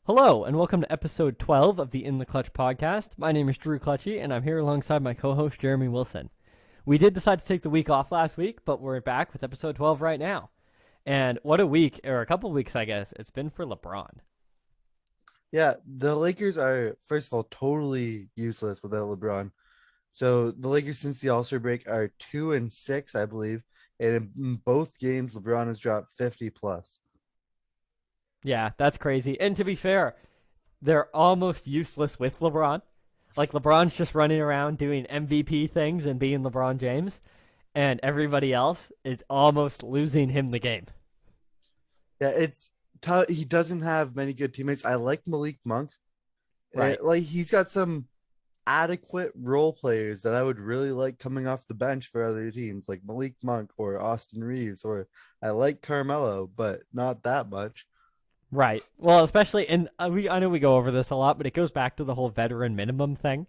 Hello, and welcome to episode 12 of the In the Clutch podcast. My name is Drew Clutchy, and I'm here alongside my co host, Jeremy Wilson. We did decide to take the week off last week, but we're back with episode 12 right now. And what a week, or a couple weeks, I guess, it's been for LeBron. Yeah, the Lakers are, first of all, totally useless without LeBron. So the Lakers, since the All-Star break, are 2-6, I believe. And in both games, LeBron has dropped 50 plus. Yeah, that's crazy. And to be fair, they're almost useless with LeBron. Like, LeBron's just running around doing MVP things and being LeBron James, and everybody else is almost losing him the game. Yeah, it's tough. He doesn't have many good teammates. I like Malik Monk. Right. He's got some adequate role players that I would really like coming off the bench for other teams, like Malik Monk or Austin Reeves, or I like Carmelo, but not that much. Right. Well, especially, and I know we go over this a lot, but it goes back to the whole veteran minimum thing,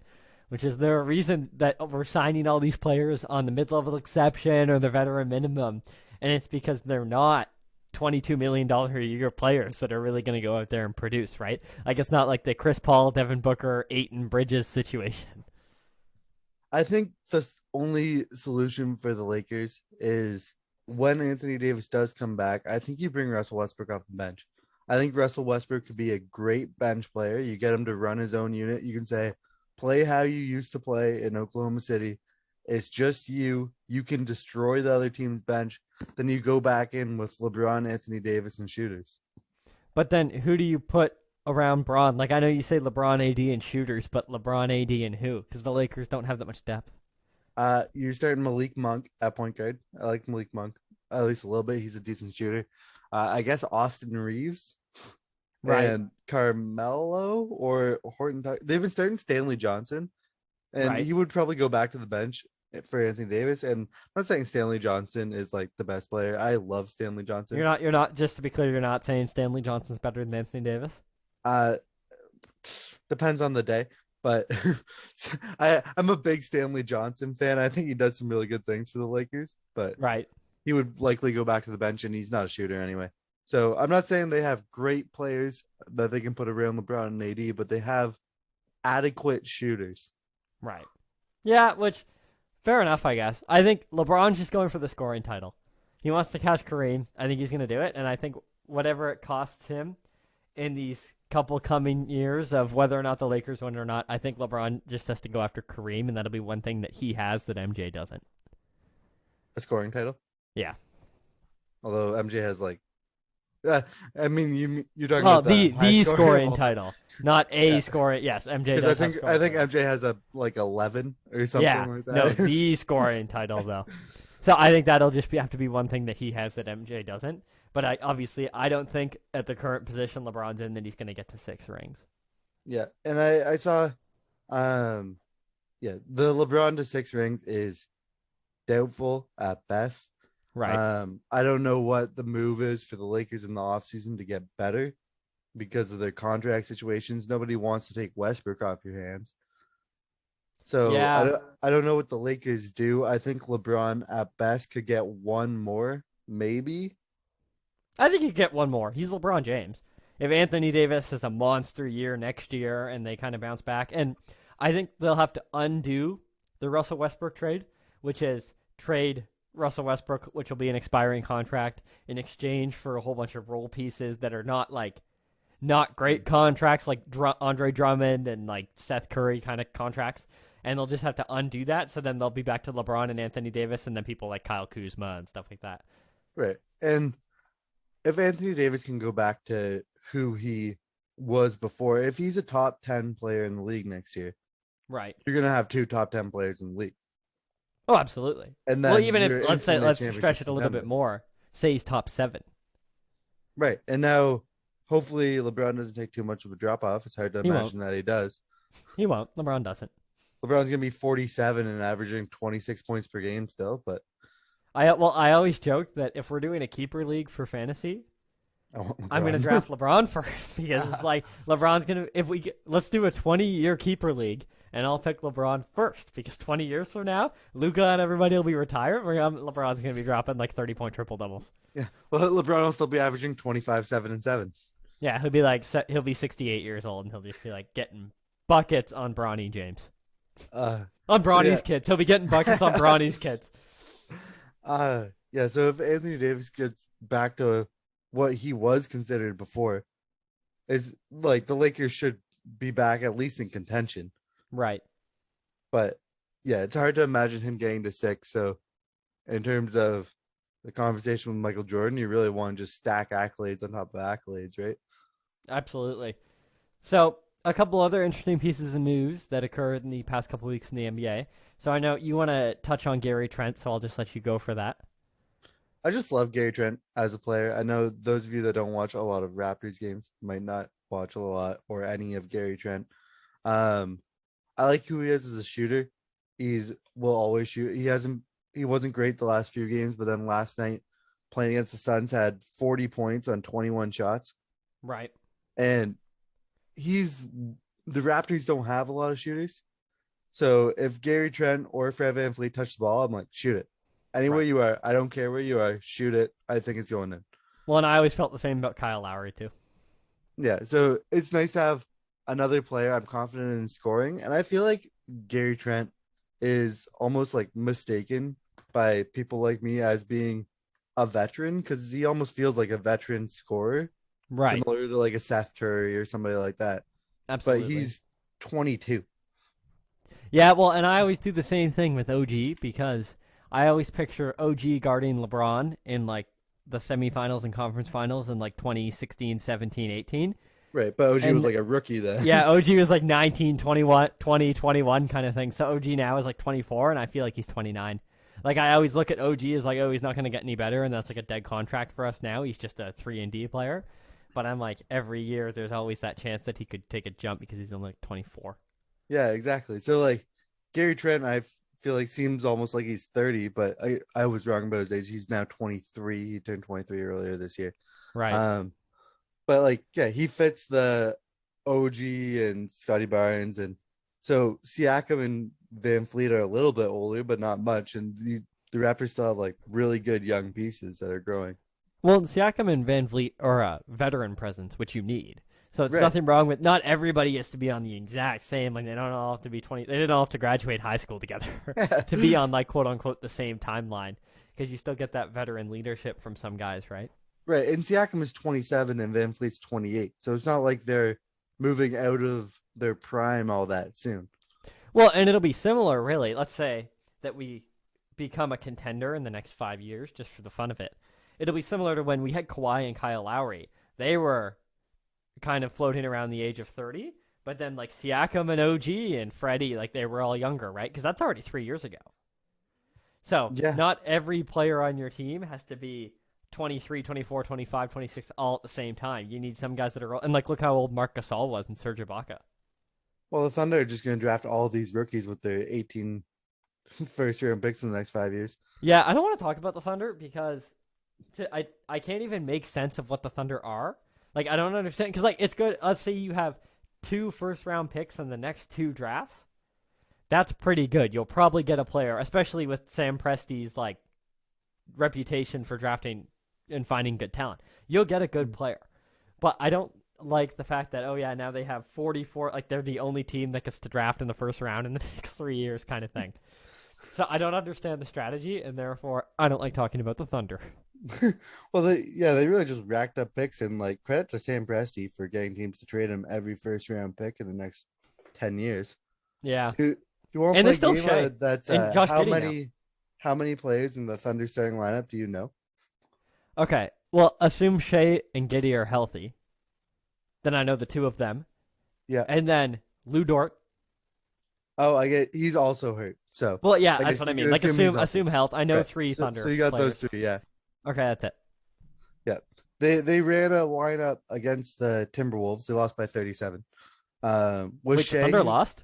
which is there a reason that we're signing all these players on the mid-level exception or the veteran minimum, and it's because they're not $22 million a year players that are really going to go out there and produce, right? Like, it's not like the Chris Paul, Devin Booker, Ayton Bridges situation. I think the only solution for the Lakers is when Anthony Davis does come back, I think you bring Russell Westbrook off the bench. I think Russell Westbrook could be a great bench player. You get him to run his own unit. You can say, play how you used to play in Oklahoma City. It's just you. You can destroy the other team's bench. Then you go back in with LeBron, Anthony Davis, and shooters. But then who do you put around Braun? Like, I know you say LeBron, AD, and shooters, but LeBron, AD, and who? Because the Lakers don't have that much depth. You're starting Malik Monk at point guard. I like Malik Monk at least a little bit. He's a decent shooter. I guess Austin Reeves. Right. And Carmelo or Horton. They've been starting Stanley Johnson, and Right. he would probably go back to the bench for Anthony Davis. And I'm not saying Stanley Johnson is like the best player. I love Stanley Johnson. You're not, just to be clear, you're not saying Stanley Johnson's better than Anthony Davis? Depends on the day, but I'm a big Stanley Johnson fan. I think he does some really good things for the Lakers, but Right. he would likely go back to the bench, and he's not a shooter anyway. So I'm not saying they have great players that they can put around LeBron and AD, but they have adequate shooters. Right. Yeah, which, fair enough, I guess. I think LeBron's just going for the scoring title. He wants to catch Kareem. I think he's going to do it, and I think whatever it costs him in these couple coming years of whether or not the Lakers win or not, I think LeBron just has to go after Kareem, and that'll be one thing that he has that MJ doesn't. A scoring title? Yeah. Although MJ has like, I mean, you're talking Well, about the scoring title, not a scoring. Yes, MJ because does. I think MJ has a like 11 or something like that. No, the scoring title though. So I think that'll just have to be one thing that he has that MJ doesn't. But I don't think at the current position LeBron's in that he's going to get to 6 rings. Yeah, and I saw, the LeBron to 6 rings is doubtful at best. Right. I don't know what the move is for the Lakers in the offseason to get better because of their contract situations. Nobody wants to take Westbrook off your hands. So Yeah. I don't know what the Lakers do. I think LeBron at best could get one more, maybe. I think he'd get one more. He's LeBron James. If Anthony Davis has a monster year next year and they kind of bounce back, and I think they'll have to undo the Russell Westbrook trade, which is trade Russell Westbrook, which will be an expiring contract, in exchange for a whole bunch of role pieces that are not great contracts, like Andre Drummond and like Seth Curry kind of contracts. And they'll just have to undo that, so then they'll be back to LeBron and Anthony Davis, and then people like Kyle Kuzma and stuff like that. Right. And if Anthony Davis can go back to who he was before, if he's a top 10 player in the league next year, right, you're going to have 2 top 10 players in the league. Oh, absolutely. And then well, even if let's stretch it a little contender. bit more, say he's top 7. Right. And now hopefully LeBron doesn't take too much of a drop off. It's hard to imagine that he does. He won't. LeBron doesn't. LeBron's gonna be 47 and averaging 26 points per game still, but I always joke that if we're doing a keeper league for fantasy, I'm gonna draft LeBron first because it's like LeBron's gonna let's do a 20-year keeper league and I'll pick LeBron first because 20 years from now, Luka and everybody will be retired. LeBron's going to be dropping like 30-point triple doubles. Yeah. Well, LeBron will still be averaging 25, 7, and 7. Yeah, he'll be like he'll be 68 years old and he'll just be like getting buckets on Bronny James. Uh, On so yeah, Bronny's kids. He'll be getting buckets on Bronny's kids. yeah. So if Anthony Davis gets back to what he was considered before, it's like the Lakers should be back at least in contention. Right. But yeah, it's hard to imagine him getting to six. So in terms of the conversation with Michael Jordan, you really want to just stack accolades on top of accolades, right? Absolutely. So, a couple other interesting pieces of news that occurred in the past couple weeks in the NBA. So, I know you want to touch on Gary Trent, so I'll just let you go for that. I just love Gary Trent as a player. I know those of you that don't watch a lot of Raptors games might not watch a lot or any of Gary Trent. Um, I like who he is as a shooter. He's will always shoot. He wasn't great the last few games, but then last night playing against the Suns had 40 points on 21 shots. Right. And he's the Raptors don't have a lot of shooters. So if Gary Trent or Fred VanVleet touch the ball, I'm like, shoot it. Anywhere Right. you are, I don't care where you are, shoot it. I think it's going in. Well, and I always felt the same about Kyle Lowry, too. Yeah, so it's nice to have another player I'm confident in scoring, and I feel like Gary Trent is almost like mistaken by people like me as being a veteran because he almost feels like a veteran scorer, Right. similar to like a Seth Curry or somebody like that. But Absolutely. he's 22. Yeah, well, and I always do the same thing with OG because I always picture OG guarding LeBron in like the semifinals and conference finals in like 2016, 17, 18. Right, but OG was And like a rookie then. yeah, OG was like 19, 21, 20, 21 kind of thing. So OG now is like 24, and I feel like he's 29. Like I always look at OG as like, oh, he's not going to get any better, and that's like a dead contract for us now. He's just a 3-and-D player. But I'm like, every year there's always that chance that he could take a jump because he's only like 24. Yeah, exactly. So like Gary Trent, I feel like seems almost like he's 30, but I was wrong about his age. He's now 23. He turned 23 earlier this year. Right. Um, but like yeah, he fits the OG and Scotty Barnes, and so Siakam and Van Fleet are a little bit older, but not much, and the Raptors still have like really good young pieces that are growing. Well, Siakam and Van Vliet are a veteran presence, which you need. So it's Right. nothing wrong with not everybody has to be on the exact same. Like they don't all have to be 20. They didn't all have to graduate high school together to be on like quote unquote the same timeline because you still get that veteran leadership from some guys, right? Right. And Siakam is 27 and Van Fleet's 28. So it's not like they're moving out of their prime all that soon. Well, and it'll be similar, really. Let's say that we become a contender in the next 5 years, just for the fun of it. It'll be similar to when we had Kawhi and Kyle Lowry. They were kind of floating around the age of 30, but then like Siakam and OG and Freddie, like they were all younger, right? Because that's already 3 years ago. So Yeah. not every player on your team has to be 23, 24, 25, 26 all at the same time. You need some guys that are, and like look how old Mark Gasol was and Serge Ibaka. Well, the Thunder are just going to draft all these rookies with their 18 first round picks in the next 5 years. Yeah, I don't want to talk about the Thunder because I can't even make sense of what the Thunder are. Like I don't understand because like it's good. Let's say you have 2 first round picks in the next 2 drafts. That's pretty good. You'll probably get a player, especially with Sam Presti's like reputation for drafting and finding good talent. You'll get a good player. But I don't like the fact that, oh yeah, now they have 44, like they're the only team that gets to draft in the first round in the next 3 years kind of thing. So I don't understand the strategy, and therefore I don't like talking about the Thunder. Well, they really just racked up picks, and like credit to Sam Presti for getting teams to trade him every first round pick in the next 10 years. Yeah. Do you want to And play there's a still game Shea that's and Josh how Giddey now. many players in the Thunder starting lineup do you know? Okay. Well, assume Shea and Giddey are healthy. Then I know the two of them. Yeah. And then Lou Dort. Oh, I get he's also hurt. So Well, yeah, I that's guess what you I can mean. Like assume he's healthy. assume health. I know Right. three So Thunder you got those players. three, yeah. Okay, that's it. Yeah. They ran a lineup against the Timberwolves. They lost by 37. Was Wait, the Thunder Shea lost?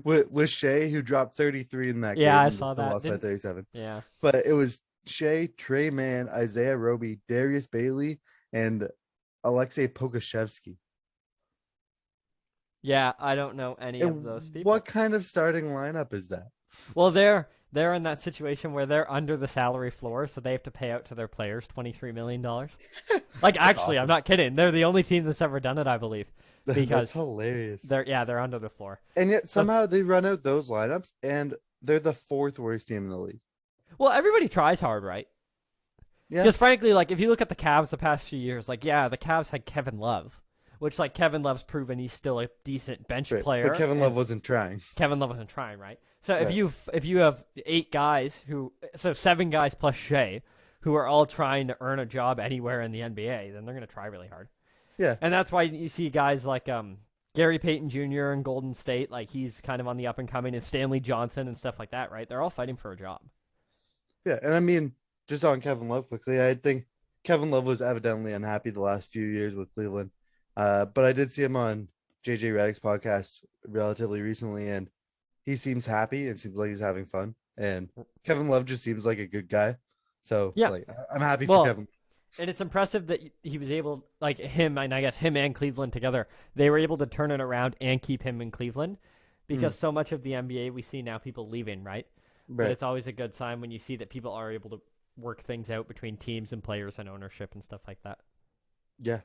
was Shea who dropped 33 in that Yeah, game I and saw still that. lost by Didn't 37. yeah. But it was Shea, Trey Mann, Isaiah Roby, Darius Bailey, and Alexei Pokashevsky. Yeah, I don't know any of those And people. what kind of starting lineup is that? Well, they're in that situation where they're under the salary floor, so they have to pay out to their players $23 million. Like, That's actually, I'm awesome. not kidding. They're the only team that's ever done it, I believe, That's because hilarious. they're under the floor. And yet So, somehow they run out those lineups, and they're the fourth worst team in the league. well, everybody tries hard, right? Yeah, Because frankly, like if you look at the Cavs the past few years, like yeah, the Cavs had Kevin Love, which like Kevin Love's proven he's still a decent bench right. But player, Kevin Love and wasn't trying. Kevin Love wasn't trying, right? So Right. if you have 8 guys so 7 guys plus Shea, who are all trying to earn a job anywhere in the NBA, then they're gonna try really hard, Yeah. and that's why you see guys like Gary Payton Jr. in Golden State, like he's kind of on the up and coming, and Stanley Johnson and stuff like that, right? They're all fighting for a job. Yeah. And I mean, just on Kevin Love quickly, I think Kevin Love was evidently unhappy the last few years with Cleveland. But I did see him on JJ Redick's podcast relatively recently, and he seems happy and seems like he's having fun. And Kevin Love just seems like a good guy. So Yeah, like I'm happy for well, Kevin. and it's impressive that he was able, like him, and I guess him and Cleveland together, they were able to turn it around and keep him in Cleveland, Mm, because so much of the NBA we see now people leaving, right? But right. it's always a good sign when you see that people are able to work things out between teams and players and ownership and stuff like that. Yeah,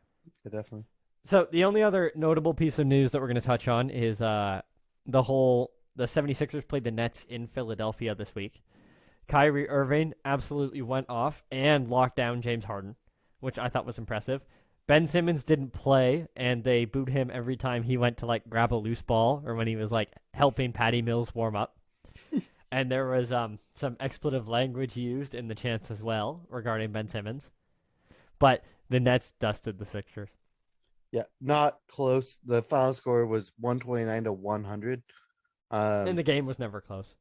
yeah, definitely. So the only other notable piece of news that we're going to touch on is the 76ers played the Nets in Philadelphia this week. Kyrie Irving absolutely went off and locked down James Harden, which I thought was impressive. Ben Simmons didn't play, and they booed him every time he went to like grab a loose ball or when he was like helping Patty Mills warm up. And there was some expletive language used in the chants as well regarding Ben Simmons. But the Nets dusted the Sixers. Yeah, not close. The final score was 129 to 100. And Um, the game was never close.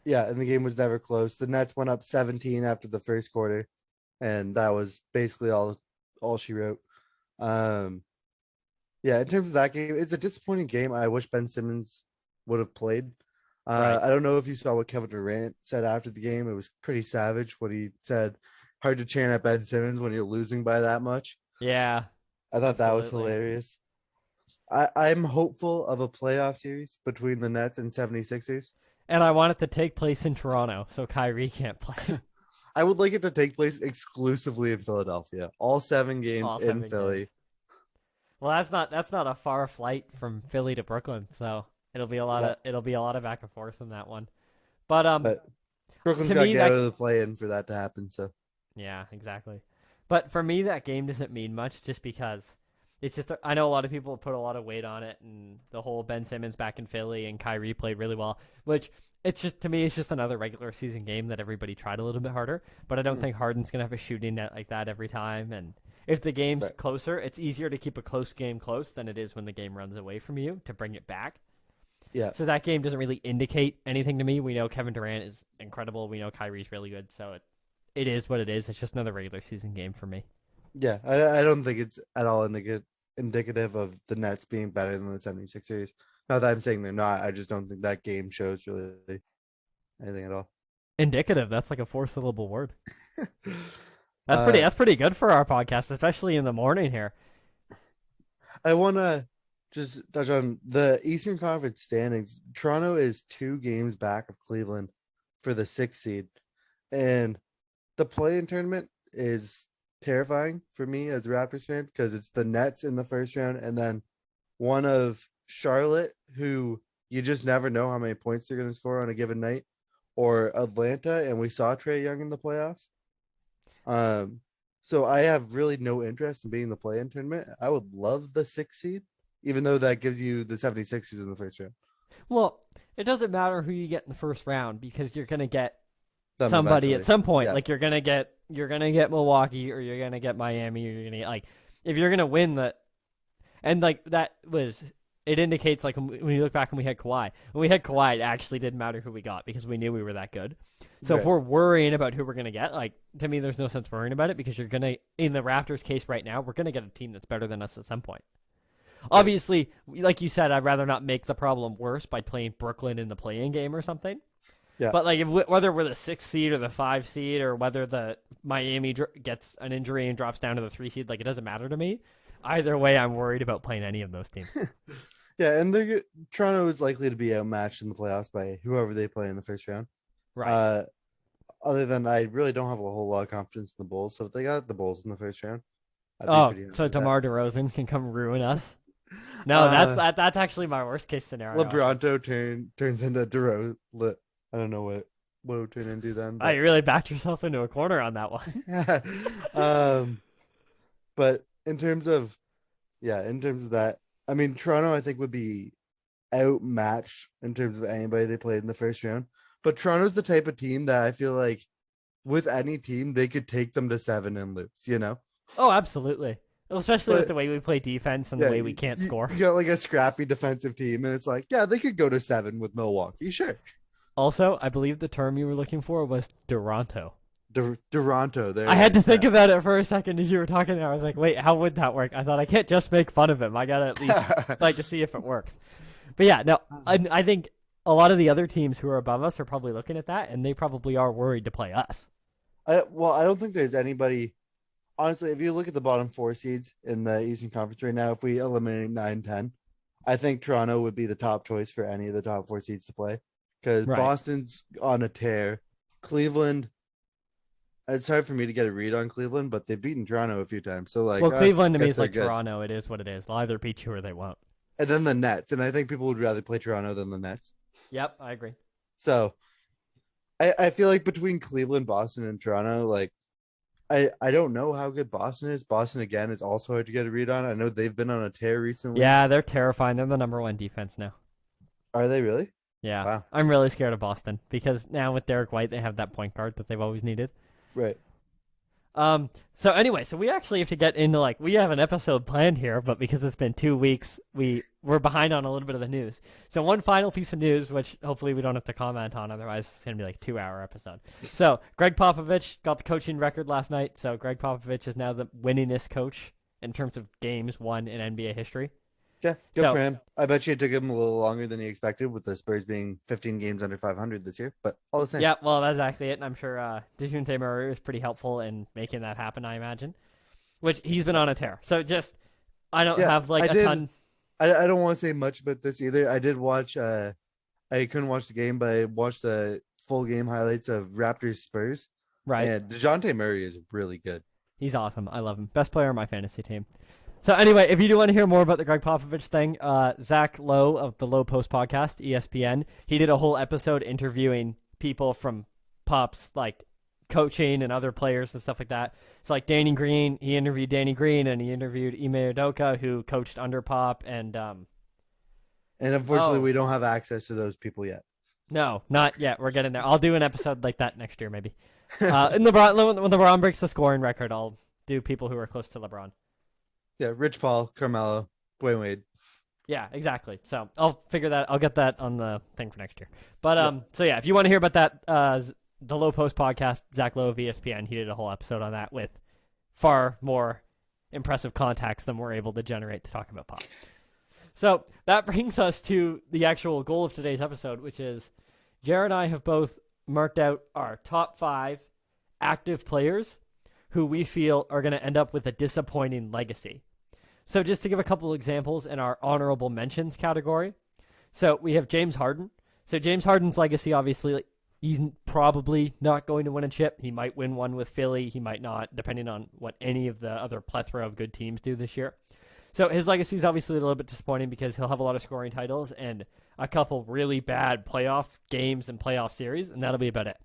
yeah, and the game was never close. The Nets went up 17 after the first quarter, and that was basically all she wrote. Um, yeah, in terms of that game, it's a disappointing game. I wish Ben Simmons would have played. Right. I don't know if you saw what Kevin Durant said after the game. It was pretty savage what he said. Hard to chant at Ben Simmons when you're losing by that much. Yeah, I thought that was absolutely. hilarious. I'm hopeful of a playoff series between the Nets and 76ers. And I want it to take place in Toronto, so Kyrie can't play I would like it to take place exclusively in Philadelphia. All 7 games all in 7 games. Philly. Well, that's not a far flight from Philly to Brooklyn, so Yeah, it'll be a lot of back and forth in that one. But but Brooklyn's to got to me get out that of the play in for that to happen. So yeah, exactly. But for me that game doesn't mean much just because it's just I know a lot of people put a lot of weight on it and the whole Ben Simmons back in Philly and Kyrie played really well, which it's just to me it's just another regular season game that everybody tried a little bit harder, but I don't mm, think Harden's going to have a shooting net like that every time, and if the game's right, closer, it's easier to keep a close game close than it is when the game runs away from you to bring it back. yeah, So that game doesn't really indicate anything to me. We know Kevin Durant is incredible. We know Kyrie's really good. So it is what it is. It's just another regular season game for me. yeah. I don't think it's at all indicative of the Nets being better than the 76ers. Not that I'm saying they're not. I just don't think that game shows really anything at all. Indicative. That's like a 4 syllable word. uh, That's pretty good for our podcast, especially in the morning here. I want to just touch on the Eastern Conference standings. Toronto is 2 games back of Cleveland for the 6th seed, and the play-in tournament is terrifying for me as a Raptors fan because it's the Nets in the first round, and then one of Charlotte, who you just never know how many points they're going to score on a given night, or Atlanta, and we saw Trey Young in the playoffs. Um, so I have really no interest in being in the play-in tournament. I would love the 6th seed, even though that gives you the 76ers in the first round. Well, it doesn't matter who you get in the first round because you're gonna get Them somebody at eventually. some point. Yeah. Like you're gonna get Milwaukee or you're gonna get Miami or you're gonna get, like if you're gonna win the and like that was it indicates like when you look back and we had Kawhi. When we had Kawhi, it actually didn't matter who we got because we knew we were that good. So if Right. we're worrying about who we're gonna get, like to me, there's no sense worrying about it because you're gonna in the Raptors case right now, we're gonna get a team that's better than us at some point. Right. Obviously, like you said, I'd rather not make the problem worse by playing Brooklyn in the play-in game or something. Yeah. But like whether we're the 6th seed or the 5th seed or whether the Miami gets an injury and drops down to the 3 seed, like it doesn't matter to me. Either way, I'm worried about playing any of those teams. Yeah, and Toronto is likely to be outmatched in the playoffs by whoever they play in the first round. Right. Uh, Other than I really don't have a whole lot of confidence in the Bulls, so if they got the Bulls in the first round, I'd be Oh, pretty happy so with that. DeMar DeRozan can come ruin us? No, Uh, that's actually my worst case scenario. I think. LeBronto turns into I don't know what it would turn into then, Oh, but you really backed yourself into a corner on that one. um, but in terms of that, I mean, Toronto I think would be outmatched in terms of anybody they played in the first round. But Toronto's the type of team that I feel like with any team they could take them to 7 and lose, you know. Oh, absolutely. Especially with But the way we play defense and the yeah, way we can't score. you got like a scrappy defensive team, and it's like, yeah, they could go to 7 with Milwaukee, sure. Also, I believe the term you were looking for was Duranto. Toronto, there I it had to is. think about it for a second as you were talking there. I was like, wait, how would that work? I thought I can't just make fun of him. I gotta at least Yeah. like to see if it works. But yeah, no, I think a lot of the other teams who are above us are probably looking at that, and they probably are worried to play us. I don't think there's anybody. Honestly, if you look at the bottom 4 seeds in the Eastern Conference right now, if we eliminate 9, 10, I think Toronto would be the top choice for any of the top 4 seeds to play because Right. Boston's on a tear. Cleveland, it's hard for me to get a read on Cleveland, but they've beaten Toronto a few times. So, like, Well, Cleveland to me guess is they're like good. Toronto. It is what it is. They'll either beat you or they won't. And then the Nets. And I think people would rather play Toronto than the Nets. Yep, I agree. So, I feel like between Cleveland, Boston, and Toronto, like, I don't know how good Boston is. Boston again is also hard to get a read on. I know they've been on a tear recently. Yeah, they're terrifying. They're the number one defense now. Are they really? Yeah, Wow. I'm really scared of Boston because now with Derek White, they have that point guard that they've always needed. Right. So anyway, so we actually have to get into like we have an episode planned here, but because it's been 2 weeks, we're behind on a little bit of the news. So one final piece of news, which hopefully we don't have to comment on, otherwise it's gonna be like 2 hour episode. So Greg Popovich got the coaching record last night. So Greg Popovich is now the winningest coach in terms of games won in NBA history. Yeah, good So for him. I bet you it took him a little longer than he expected with the Spurs being 15 games under 500 this year, but all the same. yeah, well that's exactly it, and I'm sure Dejounte Murray was pretty helpful in making that happen. I imagine, which he's been on a tear. So just I don't Yeah, have like a ton. I don't want to say much about this either. I did watch I couldn't watch the game, but I watched the full game highlights of Raptors Spurs. Right. And DeJounte Murray is really good. He's awesome. I love him. Best player on my fantasy team. So anyway, if you do want to hear more about the Greg Popovich thing, Zach Lowe of the Low Post podcast, ESPN, he did a whole episode interviewing people from Pop's like coaching and other players and stuff like that. It's like Danny Green. He interviewed Danny Green and he interviewed Ime Udoka, who coached under Pop, and And unfortunately, we don't have access to those people yet. no, not yet. We're getting there. I'll do an episode like that next year, maybe. And LeBron, when LeBron breaks the scoring record, I'll do people who are close to LeBron. Yeah, Rich Paul, Carmelo, Dwayne Wade. Yeah, exactly. So I'll figure that. I'll get that on the thing for next year. But Yeah. so yeah, if you want to hear about that, the Low Post podcast, Zach Lowe of ESPN, he did a whole episode on that with far more impressive contacts than we're able to generate to talk about Pop. So that brings us to the actual goal of today's episode, which is Jared and I have both marked out our top 5 active players who we feel are going to end up with a disappointing legacy. So just to give a couple examples in our honorable mentions category. So we have James Harden. So James Harden's legacy, obviously, he's probably not going to win a chip. He might win one with Philly. He might not, depending on what any of the other plethora of good teams do this year. So his legacy is obviously a little bit disappointing because he'll have a lot of scoring titles and a couple really bad playoff games and playoff series, and that'll be about it.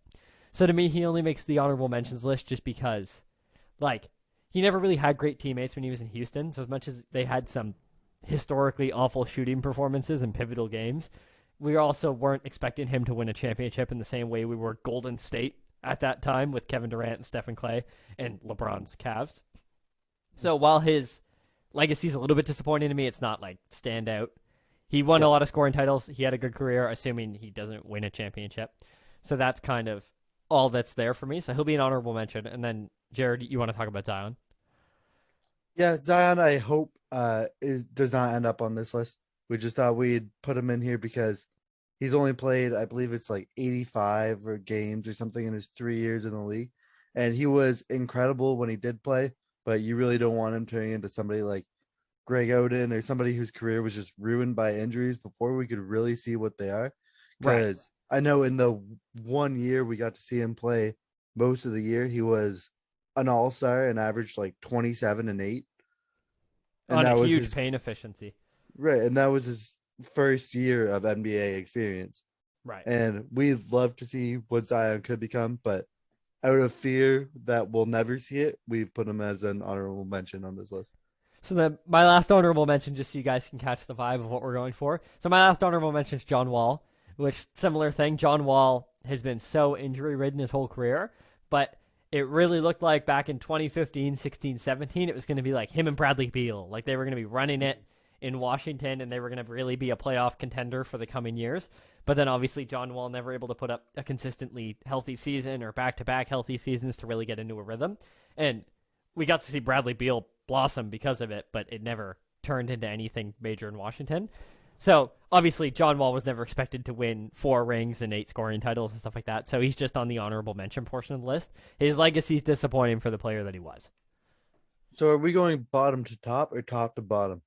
So to me, he only makes the honorable mentions list just because, like, he never really had great teammates when he was in Houston. So as much as they had some historically awful shooting performances in pivotal games, we also weren't expecting him to win a championship in the same way we were Golden State at that time with Kevin Durant and Stephen Clay and LeBron's Cavs. So while his legacy's a little bit disappointing to me, it's not like standout. He won a lot of scoring titles. He had a good career, assuming he doesn't win a championship. So that's kind of all that's there for me. So he'll be an honorable mention. And then, Jared, you want to talk about Zion? Yeah, Zion, I hope does not end up on this list. We just thought we'd put him in here because he's only played, I believe it's like 85 or games or something in his 3 years in the league. And he was incredible when he did play, but you really don't want him turning into somebody like Greg Oden or somebody whose career was just ruined by injuries before we could really see what they are. Right. Because I know in the 1 year we got to see him play most of the year, he was an all-star and averaged like 27 and 8. And On a that was huge his pain efficiency. right. And that was his first year of NBA experience. Right. And we'd love to see what Zion could become, but out of fear that we'll never see it, we've put him as an honorable mention on this list. So then my last honorable mention, just so you guys can catch the vibe of what we're going for. So my last honorable mention is John Wall, which similar thing. John Wall has been so injury ridden his whole career, but it really looked like back in 2015, 16, 17, it was going to be like him and Bradley Beal. Like they were going to be running it in Washington and they were going to really be a playoff contender for the coming years. But then obviously John Wall never able to put up a consistently healthy season or back-to-back healthy seasons to really get into a rhythm. And we got to see Bradley Beal blossom because of it, but it never turned into anything major in Washington. So obviously John Wall was never expected to win 4 rings and 8 scoring titles and stuff like that. So he's just on the honorable mention portion of the list. His legacy is disappointing for the player that he was. So are we going bottom to top or top to bottom?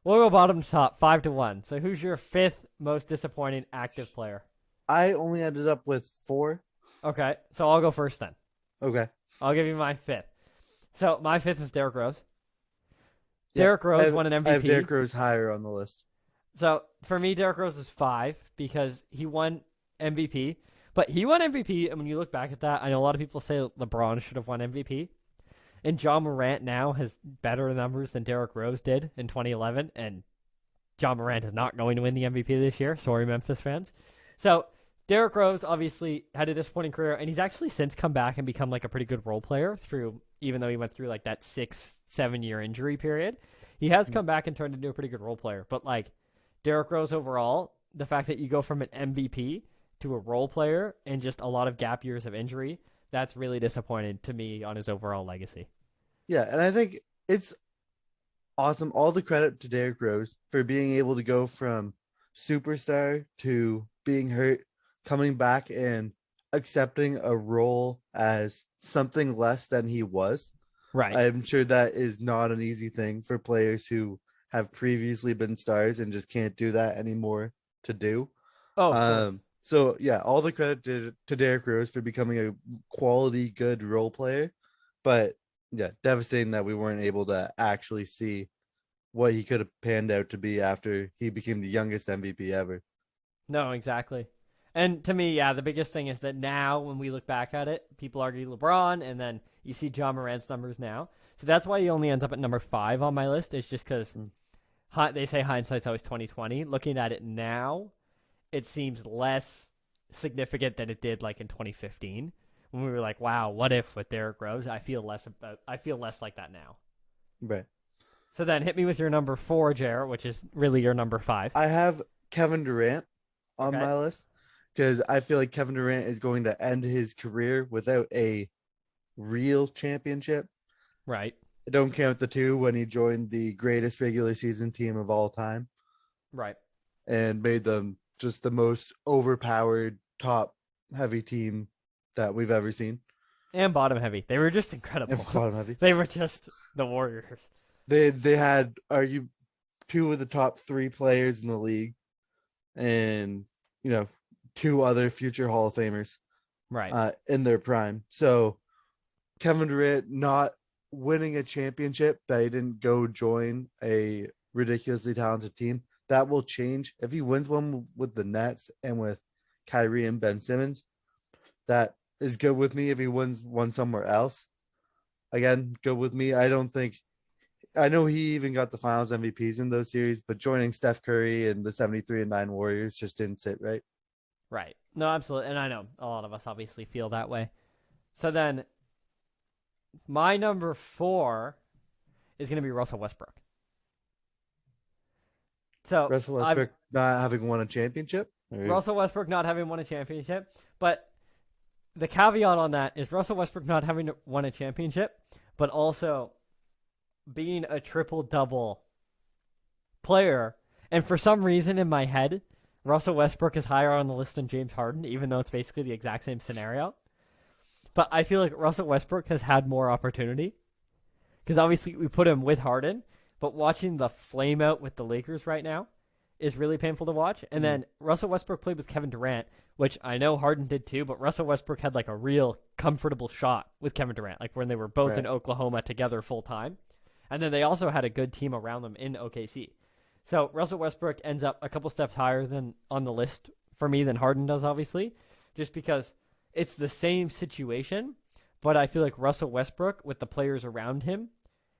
We'll go bottom to top, 5-1. So who's your 5th most disappointing active player? I only ended up with 4. Okay, so I'll go first then. Okay. I'll give you my 5th. So my 5th is Derrick Rose. Derrick Rose won an MVP. I have Derrick Rose higher on the list. So for me, Derrick Rose is 5 because he won MVP. But he won MVP, and when you look back at that, I know a lot of people say LeBron should have won MVP. And John Morant now has better numbers than Derrick Rose did in 2011, and John Morant is not going to win the MVP this year. Sorry, Memphis fans. So Derrick Rose obviously had a disappointing career, and he's actually since come back and become like a pretty good role player through, even though he went through like that 6-7 year injury period. He has come back and turned into a pretty good role player. But like Derrick Rose overall, the fact that you go from an MVP to a role player and just a lot of gap years of injury, that's really disappointing to me on his overall legacy. Yeah, and I think it's awesome. All the credit to Derrick Rose for being able to go from superstar to being hurt, coming back and accepting a role as something less than he was. Right. I'm sure that is not an easy thing for players who have previously been stars and just can't do that anymore to do. Oh, of course. So yeah, all the credit to Derrick Rose for becoming a quality, good role player. But yeah, devastating that we weren't able to actually see what he could have panned out to be after he became the youngest MVP ever. No, exactly. And to me, yeah, the biggest thing is that now when we look back at it, people argue LeBron, and then you see John Morant's numbers now. So that's why he only ends up at number 5 on my list. It's just because they say hindsight's always 2020. Looking at it now, it seems less significant than it did like in 2015 when we were like, "Wow, what if with Derrick Rose?" I feel less like that now. Right. So then, hit me with your number 4, Jarrett, which is really your number 5. I have Kevin Durant on Okay. my list because I feel like Kevin Durant is going to end his career without a real championship. Right. I don't count the 2 when he joined the greatest regular season team of all time Right. and made them just the most overpowered top heavy team that we've ever seen. And bottom heavy. They were just incredible. And bottom heavy. They were just the Warriors. They had argue 2 of the top 3 players in the league and 2 other future Hall of Famers Right. in their prime. So Kevin Durant not winning a championship that he didn't go join a ridiculously talented team, that will change. If he wins one with the Nets and with Kyrie and Ben Simmons, that is good with me. If he wins one somewhere else, again, good with me. I know he even got the finals MVPs in those series, but joining Steph Curry and the 73-9 Warriors just didn't sit right. Right. No, absolutely. And I know a lot of us obviously feel that way. So then my number 4 is going to be Russell Westbrook. So Russell Westbrook not having won a championship? Russell Westbrook not having won a championship, but the caveat on that is Russell Westbrook not having won a championship, but also being a triple-double player. And for some reason in my head, Russell Westbrook is higher on the list than James Harden, even though it's basically the exact same scenario. But I feel like Russell Westbrook has had more opportunity because obviously we put him with Harden, but watching the flame out with the Lakers right now is really painful to watch. And Mm, then Russell Westbrook played with Kevin Durant, which I know Harden did too, but Russell Westbrook had like a real comfortable shot with Kevin Durant, like when they were both in right. Oklahoma together full time. And then they also had a good team around them in OKC. So Russell Westbrook ends up a couple steps higher than on the list for me than Harden does, obviously, just because it's the same situation, but I feel like Russell Westbrook with the players around him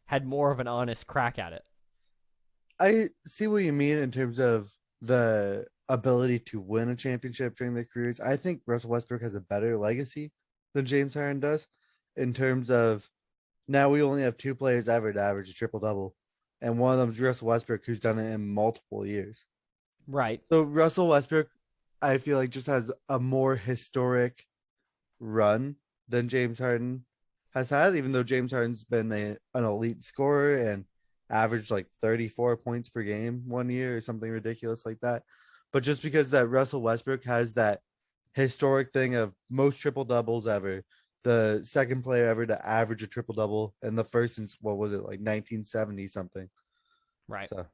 had more of an honest crack at it. I see what you mean in terms of the ability to win a championship during their careers. I think Russell Westbrook has a better legacy than James Harden does in terms of now we only have two players ever to average a triple double, and one of them is Russell Westbrook, who's done it in multiple years. Right. So Russell Westbrook, I feel like just has a more historic run than James Harden has had, even though James Harden's been an elite scorer and averaged like 34 points per game one year or something ridiculous like that. But just because that Russell Westbrook has that historic thing of most triple doubles ever, the second player ever to average a triple double, and the first since what was it, like 1970 something. Right. So,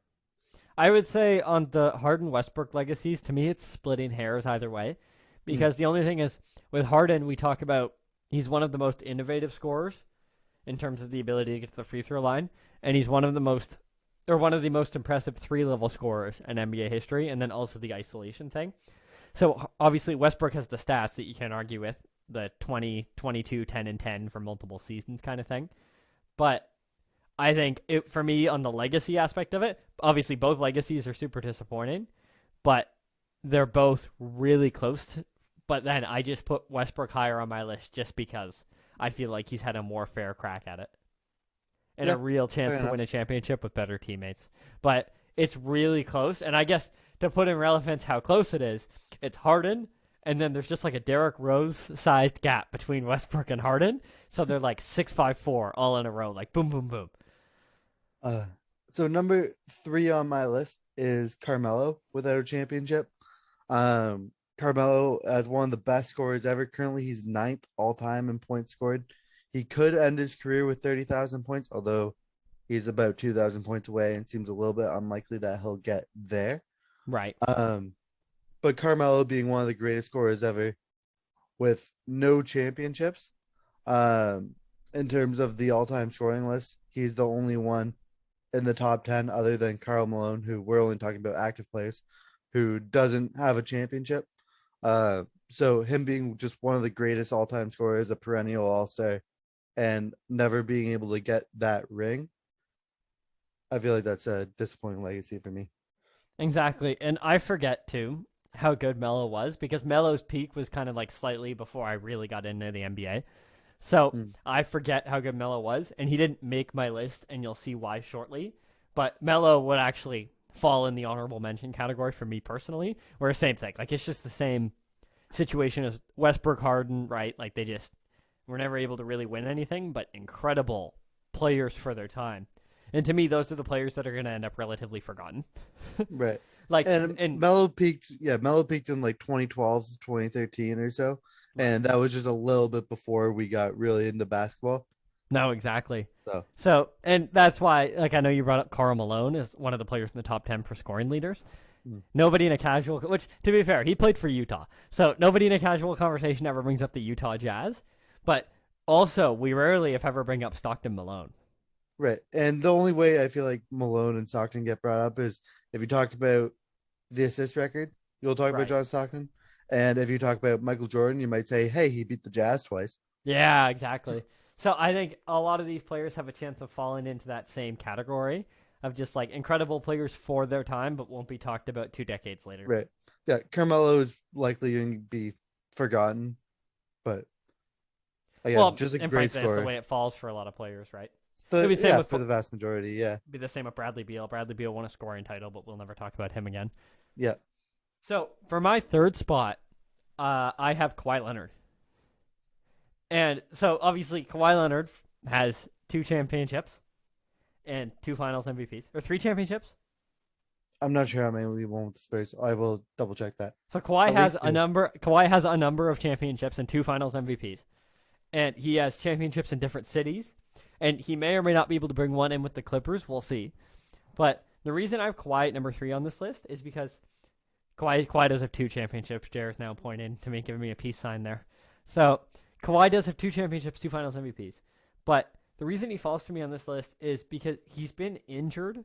I would say on the Harden Westbrook legacies, to me, it's splitting hairs either way. mm, Because the only thing is, with Harden, we talk about he's one of the most innovative scorers in terms of the ability to get to the free throw line, and he's one of the most, or one of the most impressive 3 level scorers in NBA history, and then also the isolation thing. So obviously Westbrook has the stats that you can't argue with, the 20, 22, 10, and 10 for multiple seasons kind of thing. But I think it, for me, on the legacy aspect of it, obviously both legacies are super disappointing, but they're both really close. But then I just put Westbrook higher on my list just because I feel like he's had a more fair crack at it and a yeah, real chance fair to win a enough. championship with better teammates. But it's really close. And I guess to put in relevance how close it is, it's Harden, and then there's just like a Derrick Rose sized gap between Westbrook and Harden. So they're like 6'5", 4 all in a row, like boom, boom, boom. Uh, so number three on my list is Carmelo without a championship. Carmelo as one of the best scorers ever. Currently, he's ninth all time in points scored. He could end his career with 30,000 points, although he's about 2,000 points away and seems a little bit unlikely that he'll get there. Right. Um, but Carmelo being one of the greatest scorers ever with no championships, um, in terms of the all-time scoring list, he's the only one in the top 10 other than Karl Malone, who we're only talking about active players, who doesn't have a championship. So him being just one of the greatest all-time scorers, a perennial all-star, and never being able to get that ring, I feel like that's a disappointing legacy for me. Exactly. And I forget too how good Melo was because Melo's peak was kind of like slightly before I really got into the NBA. So Mm, I forget how good Melo was, and he didn't make my list, and you'll see why shortly. But Melo would actually fall in the honorable mention category for me personally. Where same thing, like it's just the same situation as Westbrook, Harden, right? Like they just were never able to really win anything, but incredible players for their time. And to me, those are the players that are going to end up relatively forgotten. right. Like, And and Melo peaked in like 2012, 2013 or so. right. And that was just a little bit before we got really into basketball. No, exactly. So, So, and that's why, like, I know you brought up Karl Malone as one of the players in the top 10 for scoring leaders. mm, Nobody in a casual, which, to be fair, he played for Utah. So, nobody in a casual conversation ever brings up the Utah Jazz. But also, we rarely, if ever, bring up Stockton Malone. right. And the only way I feel like Malone and Stockton get brought up is if you talk about the assist record, you'll talk about Right. John Stockton. And if you talk about Michael Jordan, you might say, hey, he beat the Jazz twice. Yeah, exactly. So, I think a lot of these players have a chance of falling into that same category of just like incredible players for their time, but won't be talked about 2 decades later. Right. Yeah. Carmelo is likely going to be forgotten, but again, Well, just a and great frankly, that's the scorer. way it falls for a lot of players, right? It'll But be the same yeah, with for the vast majority. Yeah. be the same with Bradley Beal. Bradley Beal won a scoring title, but we'll never talk about him again. Yeah. So for my third spot, I have Kawhi Leonard, and so obviously Kawhi Leonard has 2 championships and 2 Finals MVPs, or 3 championships. I'm not sure how many we won with the Spurs. I will double check that. So Kawhi At has least a two. number. Kawhi has a number of championships and 2 Finals MVPs, and he has championships in different cities. And he may or may not be able to bring one in with the Clippers. We'll see. But the reason I have Kawhi at number 3 on this list is because Kawhi does have 2 championships. Jared's now pointing to me, giving me a peace sign there. So Kawhi does have 2 championships, 2 Finals MVPs. But the reason he falls to me on this list is because he's been injured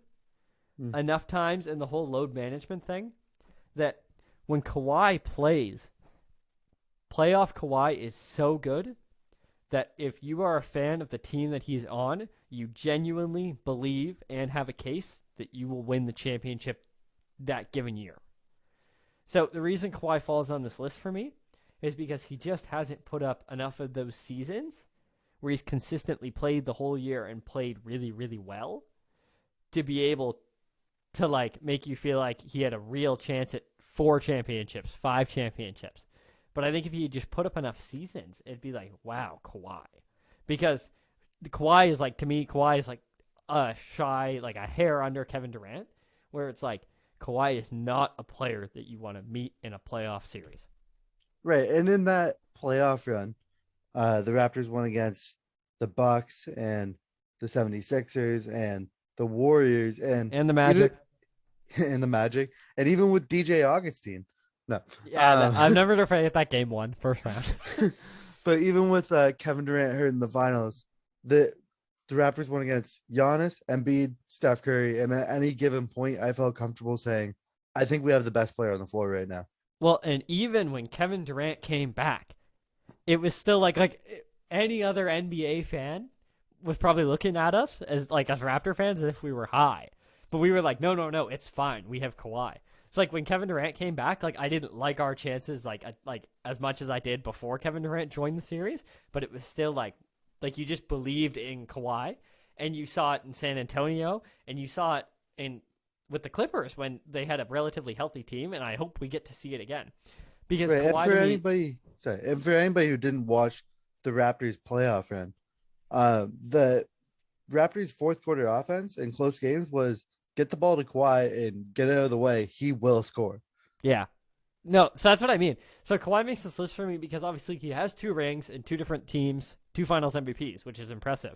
enough times in the whole load management thing that when Kawhi plays, playoff Kawhi is so good that if you are a fan of the team that he's on, you genuinely believe and have a case that you will win the championship that given year. So the reason Kawhi falls on this list for me is because he just hasn't put up enough of those seasons where he's consistently played the whole year and played really, really well to be able to like make you feel like he had a real chance at 4 championships, 5 championships. But I think if he had just put up enough seasons, it'd be like, wow, Kawhi. Because Kawhi is like, to me, Kawhi is like a hair under Kevin Durant, where it's like, Kawhi is not a player that you want to meet in a playoff series. Right. And in that playoff run, the Raptors won against the Bucks and the 76ers and the Warriors and the Magic. And the Magic. And even with DJ Augustine. No. Yeah, I've never forget that game 1, first round. But even with Kevin Durant hurt in the finals, the Raptors won against Giannis, Embiid, Steph Curry, and at any given point, I felt comfortable saying, I think we have the best player on the floor right now. Well, and even when Kevin Durant came back, it was still like any other NBA fan was probably looking at us as Raptor fans as if we were high. But we were like, no, it's fine. We have Kawhi. It's like when Kevin Durant came back, like I didn't like our chances like as much as I did before Kevin Durant joined the series, but it was still like you just believed in Kawhi, and you saw it in San Antonio, and you saw it with the Clippers when they had a relatively healthy team, and I hope we get to see it again. Because right, Kawhi and for anybody who didn't watch the Raptors playoff run, the Raptors' fourth quarter offense in close games was get the ball to Kawhi and get it out of the way. He will score. Yeah. No, so that's what I mean. So Kawhi makes this list for me because obviously he has 2 rings in 2 different teams, 2 Finals MVPs, which is impressive.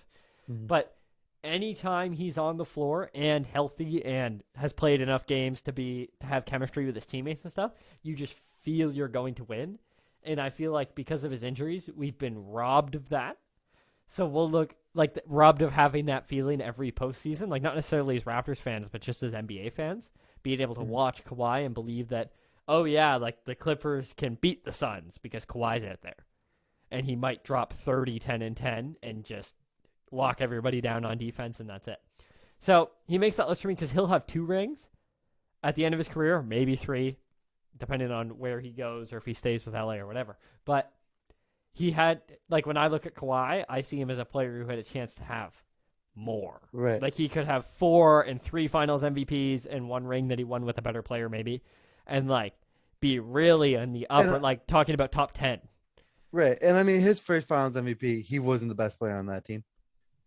Mm-hmm. But anytime he's on the floor and healthy and has played enough games to have chemistry with his teammates and stuff, you just feel you're going to win. And I feel like because of his injuries, we've been robbed of that. So we'll look like robbed of having that feeling every postseason, like not necessarily as Raptors fans, but just as NBA fans, being able to watch Kawhi and believe that, oh yeah, like the Clippers can beat the Suns because Kawhi's out there. And he might drop 30, 10, and 10 and just lock everybody down on defense, and that's it. So he makes that list for me because he'll have 2 rings at the end of his career, maybe 3, depending on where he goes or if he stays with LA or whatever. But he had, like, when I look at Kawhi, I see him as a player who had a chance to have more. Right. Like, he could have 4 and 3 Finals MVPs and 1 ring that he won with a better player, maybe, and, like, be really in the upper, like, talking about top 10. Right. And, I mean, his first Finals MVP, he wasn't the best player on that team.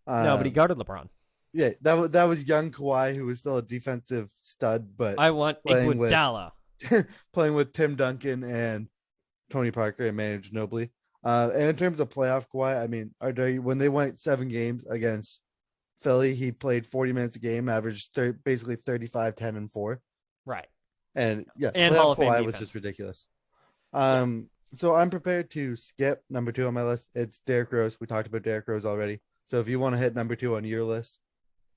No, but he guarded LeBron. Yeah, that was young Kawhi, who was still a defensive stud, but I want Iguodala. Playing with Tim Duncan and Tony Parker and Manu Ginobili. And in terms of playoff Kawhi, I mean, when they went 7 games against Philly, he played 40 minutes a game, averaged basically 35, 10, and 4. Right. And yeah, and Hall of Fame Kawhi was just ridiculous. So I'm prepared to skip number 2 on my list. It's Derrick Rose. We talked about Derrick Rose already. So if you want to hit number 2 on your list.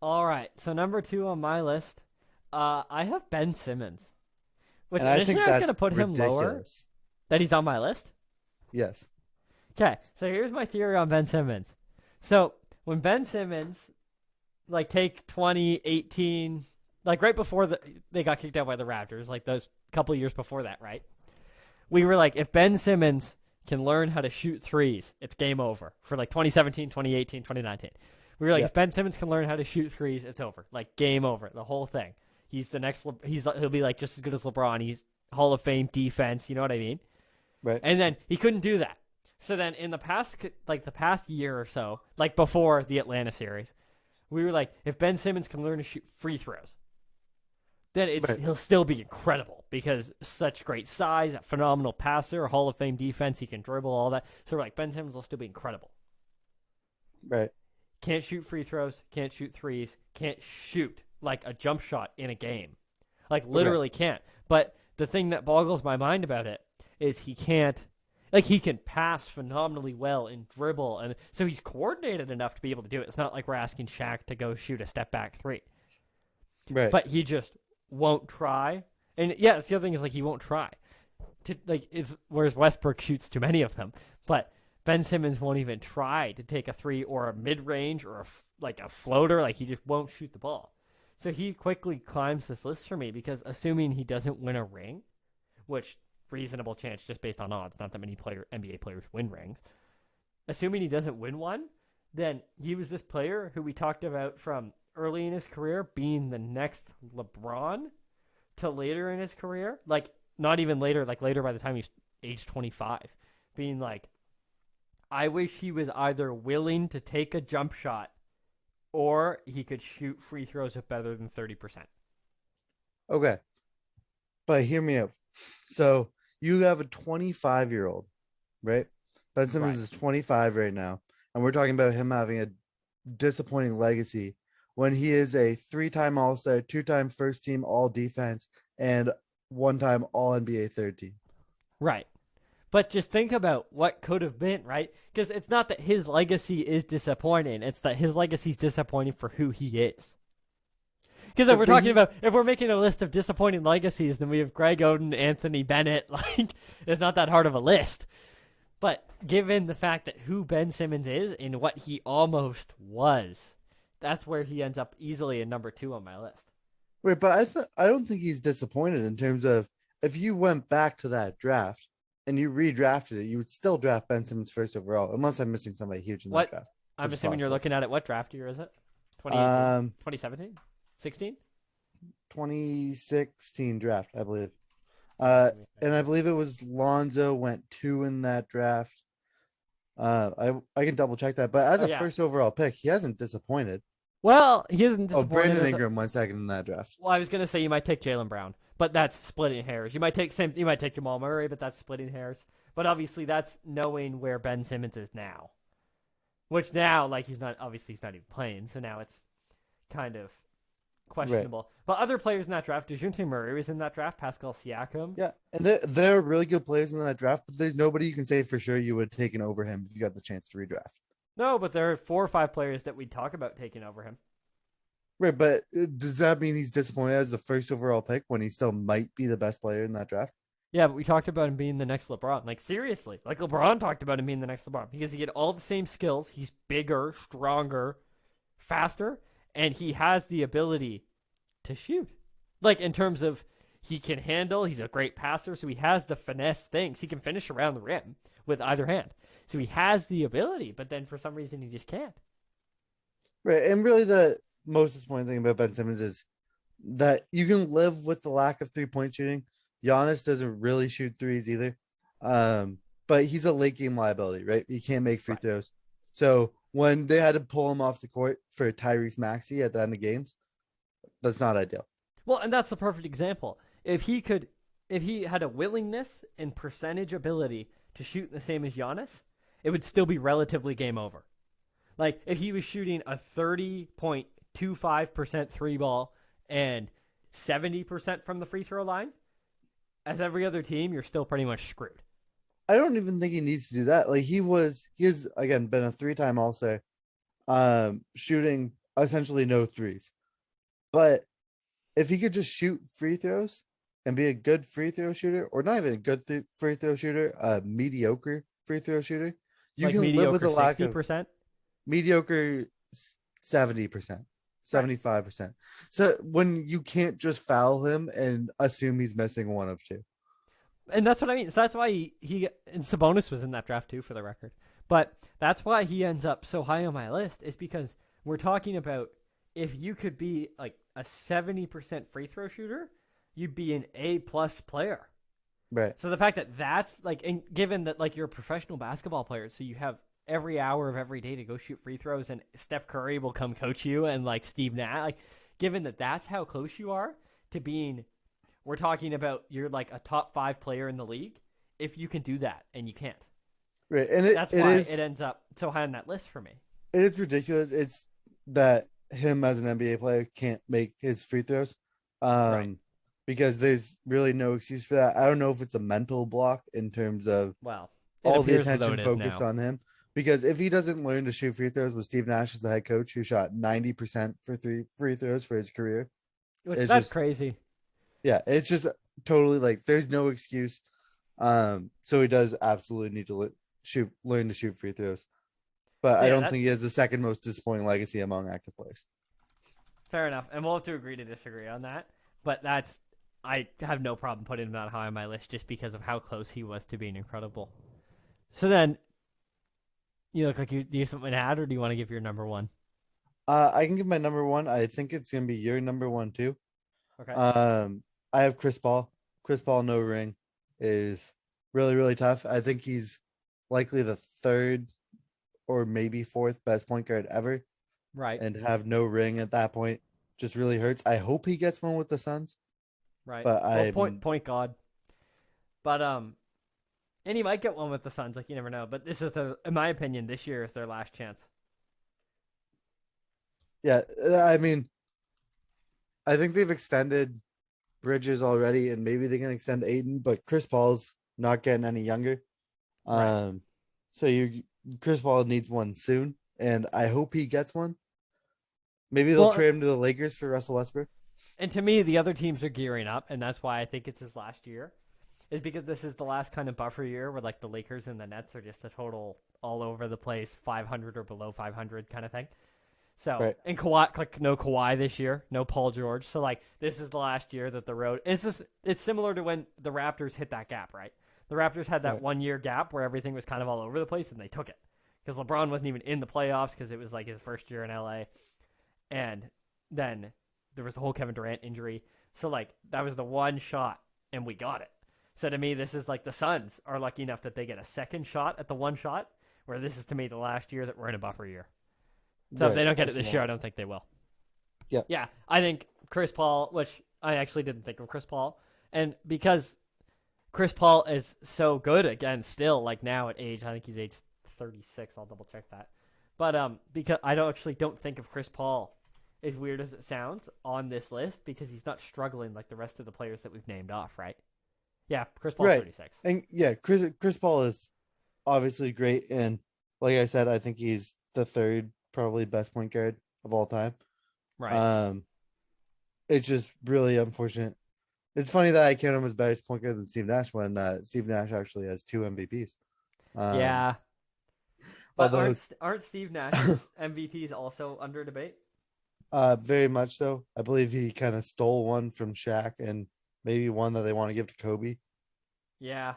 All right. So number 2 on my list, I have Ben Simmons. Which I think I was going to put him lower. That he's on my list? Yes. Okay, so here's my theory on Ben Simmons. So when Ben Simmons, like, take 2018, like right before they got kicked out by the Raptors, like those couple years before that, right? We were like, if Ben Simmons can learn how to shoot threes, it's game over for like 2017, 2018, 2019. We were like, if Ben Simmons can learn how to shoot threes, it's over. Like, game over, the whole thing. He's the next, he'll be like just as good as LeBron. He's Hall of Fame defense, you know what I mean? Right. And then he couldn't do that. So then in the past year or so, like before the Atlanta series, we were like, if Ben Simmons can learn to shoot free throws, then he'll still be incredible because such great size, a phenomenal passer, Hall of Fame defense, he can dribble, all that. So we're like, Ben Simmons will still be incredible. Right. Can't shoot free throws, can't shoot threes, can't shoot like a jump shot in a game. Like Okay. literally can't. But the thing that boggles my mind about it is he can't. Like he can pass phenomenally well and dribble, and so he's coordinated enough to be able to do it. It's not like we're asking Shaq to go shoot a step back three, Right. but he just won't try. And yeah, the other thing is like he won't try. Like it's whereas Westbrook shoots too many of them, but Ben Simmons won't even try to take a three or a mid range or like a floater. Like he just won't shoot the ball. So he quickly climbs this list for me because assuming he doesn't win a ring, which reasonable chance just based on odds, not that many NBA players win rings. Assuming he doesn't win one, then he was this player who we talked about from early in his career being the next LeBron to later in his career, like not even later, like later by the time he's age 25, being like, I wish he was either willing to take a jump shot or he could shoot free throws at better than 30%. Okay. But hear me out. So you have a 25-year-old, right? Ben Right. Simmons is 25 right now, and we're talking about him having a disappointing legacy when he is a 3-time All-Star, 2-time first team All Defense, and 1-time All NBA third team. Right. But just think about what could have been, right? Because it's not that his legacy is disappointing, it's that his legacy is disappointing for who he is. Because if we're But talking he's about, if we're making a list of disappointing legacies, then we have Greg Oden, Anthony Bennett. Like, it's not that hard of a list. But given the fact that who Ben Simmons is and what he almost was, that's where he ends up easily in number 2 on my list. wait, but I don't think he's disappointed in terms of if you went back to that draft and you redrafted it, you would still draft Ben Simmons first overall, unless I'm missing somebody huge in that What? draft, I'm which is assuming you're possible. looking at it. What draft year is it? 2018? Um, 2017? 16? 2016 draft, I believe. Let me And think. I believe it was Lonzo went 2 in that draft. I can double check that, but as Oh, a yeah. first overall pick, he hasn't disappointed. Well, he isn't Oh, disappointed Brandon as Ingram went second in that draft. well. I was gonna say you might take Jalen Brown, but that's splitting hairs. You might take Jamal Murray, but that's splitting hairs. But obviously, that's knowing where Ben Simmons is now. Which now, like he's not he's not even playing, so now it's kind of Right. questionable. But other players in that draft, Dejounte Murray was in that draft, Pascal Siakam. Yeah, and they're really good players in that draft, but there's nobody you can say for sure you would have taken over him if you got the chance to redraft. No, but there are 4 or 5 players that we talk about taking over him. Right, but does that mean he's disappointed as the first overall pick when he still might be the best player in that draft? Yeah, but we talked about him being the next LeBron. Like seriously, like LeBron talked about him being the next LeBron because he had all the same skills. He's bigger, stronger, faster, and he has the ability to shoot. Like in terms of he can handle, he's a great passer, so he has the finesse things. He can finish around the rim with either hand. So he has the ability, but then for some reason he just can't. Right, and really the most disappointing thing about Ben Simmons is that you can live with the lack of 3-point shooting. Giannis doesn't really shoot threes either, but he's a late game liability, right? He can't make free Right. throws. So when they had to pull him off the court for Tyrese Maxey at the end of games, that's not ideal. Well, and that's the perfect example. If he had a willingness and percentage ability to shoot the same as Giannis, it would still be relatively game over. Like if he was shooting a 30.25% three ball and 70% from the free throw line, as every other team, you're still pretty much screwed. I don't even think he needs to do that. Like he has again been a 3-time All-Star, shooting essentially no threes. But if he could just shoot free throws and be a good free throw shooter, or not even a good free throw shooter, a mediocre free throw shooter, you Like can live with mediocre the lack of 60%. mediocre 70%, Right. 75%. So when you can't just foul him and assume he's missing one of two. And that's what I mean. So that's why he and Sabonis was in that draft too, for the record. But that's why he ends up so high on my list is because we're talking about if you could be like a 70% free throw shooter, you'd be an A+ player. Right. So the fact that that's like, and given that like you're a professional basketball player, so you have every hour of every day to go shoot free throws, and Steph Curry will come coach you, and like Steve Nash, like given that that's how close you are to being, we're talking about you're like a top 5 player in the league. If you can do that, and you can't, Right. And that's why it ends up so high on that list for me. it is ridiculous. It's that him as an NBA player can't make his free throws. Right. Um, because there's really no excuse for that. I don't know if it's a mental block in terms of Well, it all the appears as though attention it is focused now, on him. Because if he doesn't learn to shoot free throws with Steve Nash as the head coach, who shot 90% for three free throws for his career, which it's that's just crazy. yeah, it's just totally like there's no excuse. So he does absolutely need to learn to shoot free throws. But So I yeah, don't that think he has the second most disappointing legacy among active players. fair enough, and we'll have to agree to disagree on that. But that's I have no problem putting him that high on my list just because of how close he was to being incredible. So then, you look like you do you have something to add, or do you want to give your number one? I can give my number one. I think it's gonna be your number one too. Okay. Um, I have Chris Paul. Chris Paul no ring is really really tough. I think he's likely the third or maybe fourth best point guard ever, Right. and have no ring at that point just really hurts. I hope he gets one with the Suns, Right. but Well, I'm point God. But and he might get one with the Suns. Like you never know. But this is in my opinion, this year is their last chance. yeah. I mean, I think they've extended Bridges already, and maybe they can extend Aiden, but Chris Paul's not getting any younger. Right. So you Chris Paul needs one soon, and I hope he gets one. Maybe they'll Well, trade him to the Lakers for Russell Westbrook. and to me, the other teams are gearing up, and that's why I think it's his last year. Is because this is the last kind of buffer year where like the Lakers and the Nets are just a total all over the place, 500 or below 500 kind of thing. So Right. and Kawhi, like no Kawhi this year, no Paul George. So like this is the last year that the road. It's similar to when the Raptors hit that gap, right? The Raptors had that Right. 1 year gap where everything was kind of all over the place, and they took it because LeBron wasn't even in the playoffs because it was like his first year in LA, and then there was the whole Kevin Durant injury. So like that was the one shot, and we got it. So to me, this is like the Suns are lucky enough that they get a second shot at the one shot, where this is to me the last year that we're in a buffer year. So if Right. they don't get it That's this year, I don't think they will. Yep. Yeah, I think Chris Paul, which I actually didn't think of Chris Paul, and because Chris Paul is so good again, still like now at age, I think he's age 36. I'll double check that. But because I don't think of Chris Paul, as weird as it sounds, on this list because he's not struggling like the rest of the players that we've named off, right? Yeah, Chris Paul's Right. 36. And yeah, Chris Paul is obviously great, and like I said, I think he's the third probably best point guard of all time. Right. Um, it's just really unfortunate. It's funny that I count him as better point guard than Steve Nash when Steve Nash actually has two MVPs. Um, Yeah, but although aren't Steve Nash's MVPs also under debate? very much so. I believe he kind of stole one from Shaq and maybe one that they want to give to Kobe. Yeah,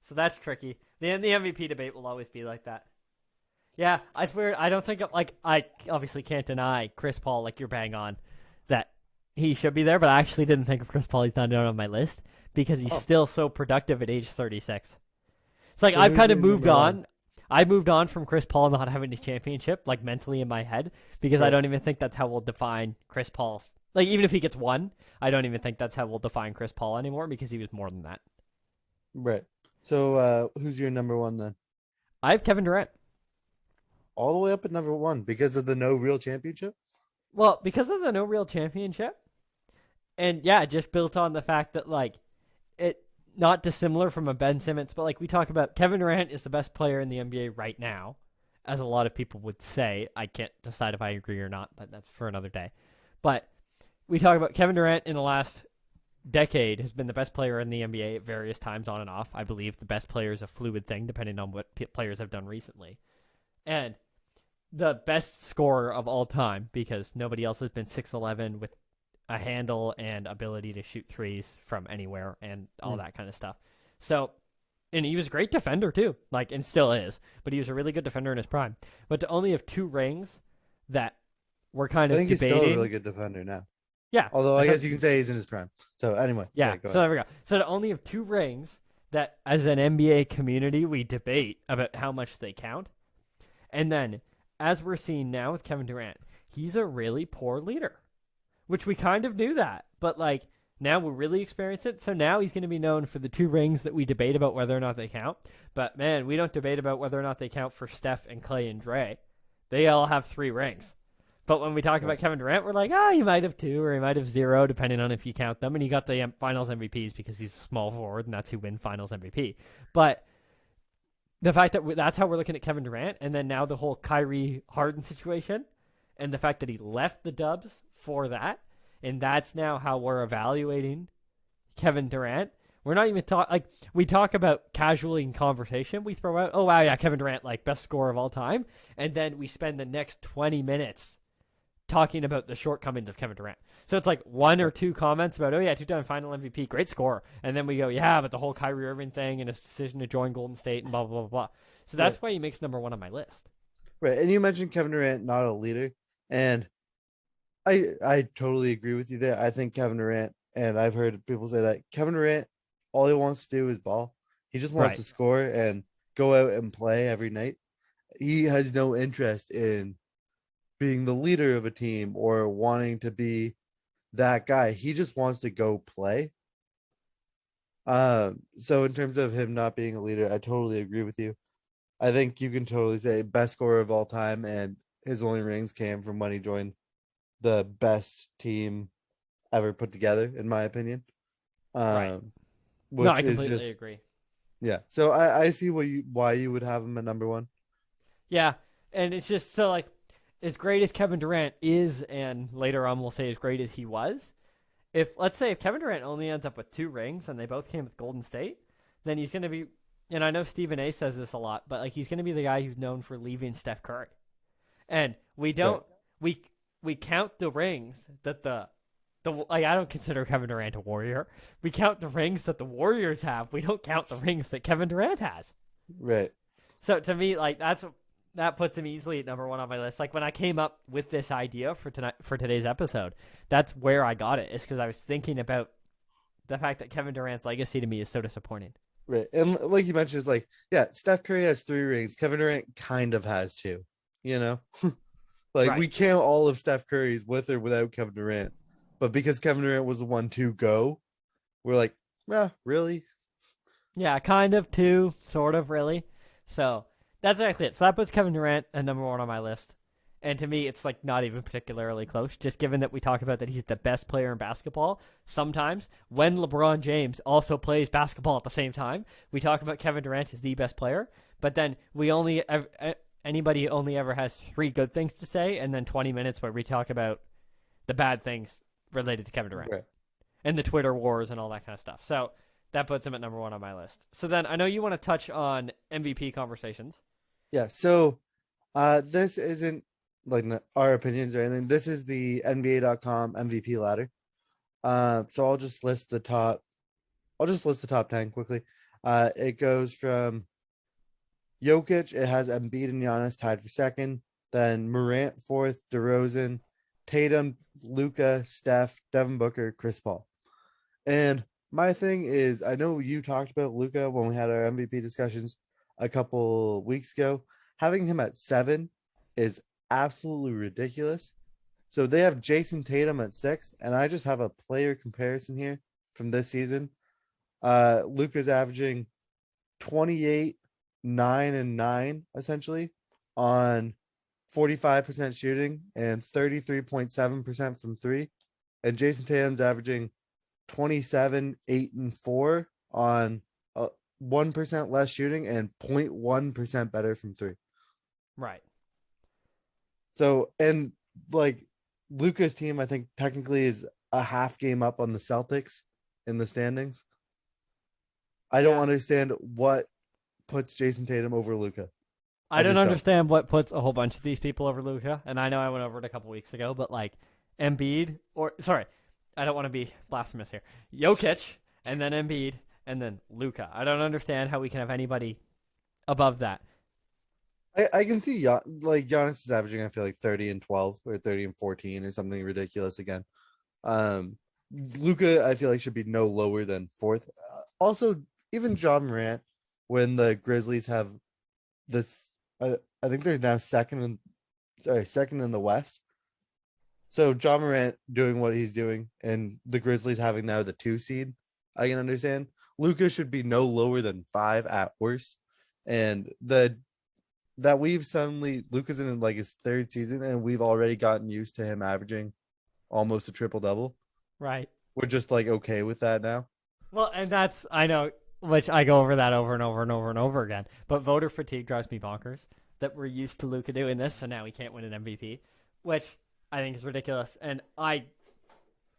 so that's tricky. The MVP debate will always be like that. Yeah, I swear I don't think like I obviously can't deny Chris Paul. Like you're bang on that he should be there, but I actually didn't think of Chris Paul. He's not down on my list because he's Oh, still so productive at age 36. It's like so I've who's kind of your moved number one? on. I moved on from Chris Paul not having a championship, like mentally in my head, because I Right, don't even think that's how we'll define Chris Paul's. Like even if he gets one, I don't even think that's how we'll define Chris Paul anymore because he was more than that. right. So who's your number one then? I have Kevin Durant. All the way up at number one because of the no real championship. Well, because of the no real championship, and yeah, just built on the fact that like it not dissimilar from a Ben Simmons, but like we talk about Kevin Durant is the best player in the NBA right now, as a lot of people would say. I can't decide if I agree or not, but that's for another day. But we talk about Kevin Durant in the last decade has been the best player in the NBA at various times on and off. I believe the best player is a fluid thing depending on what players have done recently. And the best scorer of all time because nobody else has been 6'11 with a handle and ability to shoot threes from anywhere and all Mm. that kind of stuff. So, and he was a great defender too, like, and still is, but he was a really good defender in his prime. But to only have two rings that we're kind I of think he's still a debating. really good defender now. Yeah. Although I So, guess you can say he's in his prime. So anyway, yeah. go So ahead. there we go. So to only have two rings that as an NBA community we debate about how much they count. And then as we're seeing now with Kevin Durant, he's a really poor leader, which we kind of knew that, but like now we're really experiencing it. So now he's going to be known for the two rings that we debate about whether or not they count. But man, we don't debate about whether or not they count for Steph and Clay and Dre. They all have three rings. But when we talk about Right. Kevin Durant, we're like, oh, he might have 2 or he might have 0, depending on if you count them. And he got the Finals MVPs because he's a small forward, and that's who win Finals MVP. But the fact that that's how we're looking at Kevin Durant, and then now the whole Kyrie Harden situation, and the fact that he left the Dubs for that, and that's now how we're evaluating Kevin Durant. We're not even talk like we talk about casually in conversation. We throw out, oh wow, yeah, Kevin Durant, like best scorer of all time, and then we spend the next 20 minutes talking about the shortcomings of Kevin Durant. So it's like one or two comments about, oh yeah, 2-time Final MVP, great score, and then we go, yeah, but the whole Kyrie Irving thing and his decision to join Golden State and blah blah blah blah. So that's Right. why he makes number one on my list. Right. And you mentioned Kevin Durant not a leader, and I totally agree with you there. I think Kevin Durant, and I've heard people say that Kevin Durant, all he wants to do is ball. He just wants Right. to score and go out and play every night. He has no interest in being the leader of a team or wanting to be that guy. He just wants to go play. So in terms of him not being a leader, I totally agree with you. I think you can totally say best scorer of all time, and his only rings came from when he joined the best team ever put together, in my opinion. Right. Um, No, which I is completely just agree. yeah. So I see why you would have him at number one. Yeah, and it's just so like as great as Kevin Durant is, and later on we'll say as great as he was. If let's say if Kevin Durant only ends up with 2 rings and they both came with Golden State, then he's going to be. And I know Stephen A. says this a lot, but like he's going to be the guy who's known for leaving Steph Curry. And we Right. don't we we count the rings that the like I don't consider Kevin Durant a warrior. We count the rings that the Warriors have. We don't count the rings that Kevin Durant has. Right. So to me, like that puts him easily at number one on my list. Like when I came up with this idea for today's episode, that's where I got it. Is because I was thinking about the fact that Kevin Durant's legacy to me is so disappointing. Right. And like you mentioned, it's like, yeah, Steph Curry has 3 rings. Kevin Durant kind of has two, you know? Like Right. we count all of Steph Curry's with or without Kevin Durant. But because Kevin Durant was the one to go, we're like, yeah, really? Yeah, kind of, too, sort of, really. So that's actually it. So that puts Kevin Durant at number one on my list. And to me, it's like not even particularly close, just given that we talk about that he's the best player in basketball. Sometimes, when LeBron James also plays basketball at the same time, we talk about Kevin Durant as the best player. But then anybody only ever has 3 good things to say, and then 20 minutes where we talk about the bad things related to Kevin Durant Right. and the Twitter wars and all that kind of stuff. So that puts him at number one on my list. So then I know you want to touch on MVP conversations. Yeah. So this isn't like our opinions or anything. This is the NBA.com MVP ladder. So I'll just list the top 10 quickly. It goes from Jokic, it has Embiid and Giannis tied for second. Then Morant fourth, DeRozan, Tatum, Luca, Steph, Devin Booker, Chris Paul. And my thing is, I know you talked about Luca when we had our MVP discussions a couple weeks ago. Having him at 7 is absolutely ridiculous. So they have Jason Tatum at 6, and I just have a player comparison here from this season. Luca's averaging 28, 9, and 9 essentially on 45% shooting and 33.7% from three. And Jason Tatum's averaging 27, 8, and 4 on 1% less shooting and 0.1% better from three. Right. So, and like Luca's team, I think technically is a half game up on the Celtics in the standings. I don't Yeah. understand what puts Jason Tatum over Luca. I I don't just don't. understand what puts a whole bunch of these people over Luca, and I know I went over it a couple weeks ago, but like Embiid or sorry, I don't want to be blasphemous here. Jokic and then Embiid and then Luca. I don't understand how we can have anybody above that. I can see like Giannis is averaging, I feel like 30 and 12 or 30 and 14 or something ridiculous again. Um, Luca, I feel like should be no lower than fourth. Also, even John Morant, when the Grizzlies have this, I think they're now second in the West. So John Morant doing what he's doing, and the Grizzlies having now the 2 seed, I can understand. Luca should be no lower than 5 at worst, and the that we've suddenly Luka's in like his third season, and we've already gotten used to him averaging almost a triple double. Right. We're just like okay with that now. Well, and that's I know, which I go over that over and over and over and over again. But voter fatigue drives me bonkers. That we're used to Luka doing this, so now he can't win an MVP, which I think is ridiculous. And I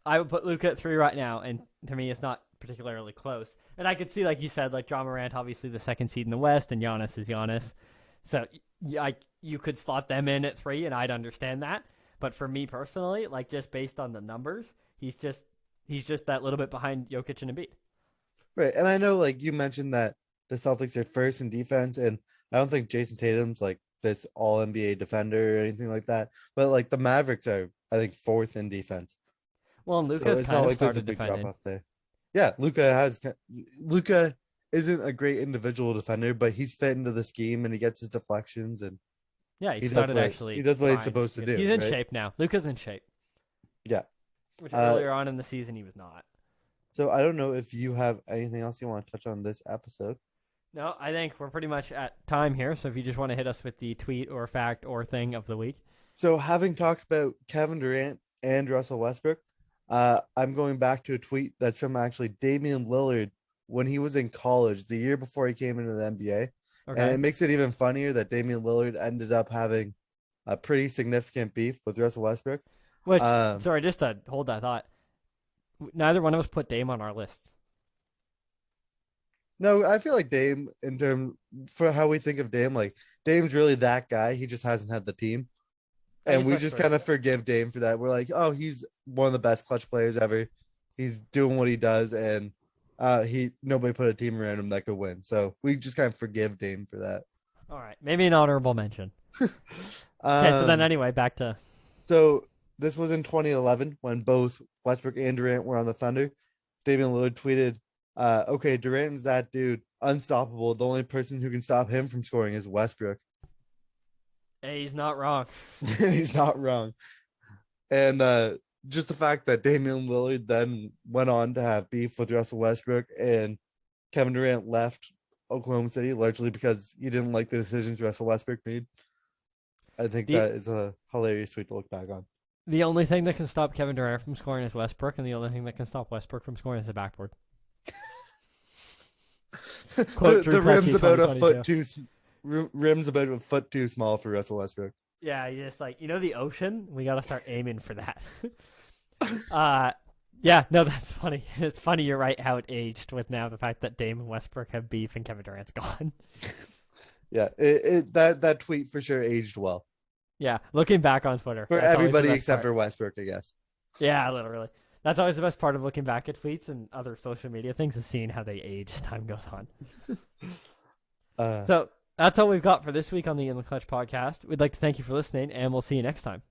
would put Luka at 3 right now, and to me, it's not particularly close. And I could see, like you said, like John Morant, obviously the second seed in the West, and Giannis is Giannis. So you could slot them in at 3, and I'd understand that. But for me personally, like just based on the numbers, he's just that little bit behind Jokic and Embiid. Right. And I know like you mentioned that the Celtics are first in defense, and I don't think Jason Tatum's like this all NBA defender or anything like that. But like the Mavericks are, I think, fourth in defense. Well, and So Luka's it's kind not of like there's a started big drop defending. off there. Yeah, Luca isn't a great individual defender, but he's fit into the scheme and he gets his deflections and Yeah, he he does started what he actually does what he's trying. supposed to do. He's in Right? shape now. Luka's in shape, Yeah. which Uh, earlier on in the season he was not. so I don't know if you have anything else you want to touch on this episode. No, I think we're pretty much at time here. So if you just want to hit us with the tweet or fact or thing of the week. So having talked about Kevin Durant and Russell Westbrook, I'm going back to a tweet that's from actually Damian Lillard when he was in college, the year before he came into the NBA. And Okay. it makes it even funnier that Damian Lillard ended up having a pretty significant beef with Russell Westbrook. Which, Um, sorry, just to hold that thought. Neither one of us put Dame on our list. no, I feel like Dame, in terms for how we think of Dame, like Dame's really that guy. He just hasn't had the team. I And guess we that's just true. kind of forgive Dame for that. We're like, oh, he's one of the best clutch players ever. He's doing what he does, and he nobody put a team around him that could win. So we just kind of forgive Dame for that. All right, maybe an honorable mention. Okay, so then Um, anyway, back to so this was in 2011 when both Westbrook and Durant were on the Thunder. Damian Lillard tweeted, okay, Durant's that dude, unstoppable. The only person who can stop him from scoring is Westbrook. hey, he's not wrong. And he's not wrong. And just the fact that Damian Lillard then went on to have beef with Russell Westbrook and Kevin Durant left Oklahoma City largely because he didn't like the decisions Russell Westbrook made. I think The that is a hilarious tweet to look back on. the only thing that can stop Kevin Durant from scoring is Westbrook, and the only thing that can stop Westbrook from scoring is the backboard. Quote Drew The rim's Preskey, about a 2022. rim's about a foot too small for Russell Westbrook. Yeah, you just like the ocean. We gotta start aiming for that. uh, yeah, no, that's funny. It's funny. You're right. How it aged with now the fact that Dame and Westbrook have beef and Kevin Durant's gone. Yeah, that tweet for sure aged well Yeah, looking back on Twitter, for that's always the everybody best except part. for Westbrook, I guess. Yeah, literally. That's always the best part of looking back at tweets and other social media things is seeing how they age as time goes on. Uh, So that's all we've got for this week on the In the Clutch podcast. We'd like to thank you for listening, and we'll see you next time.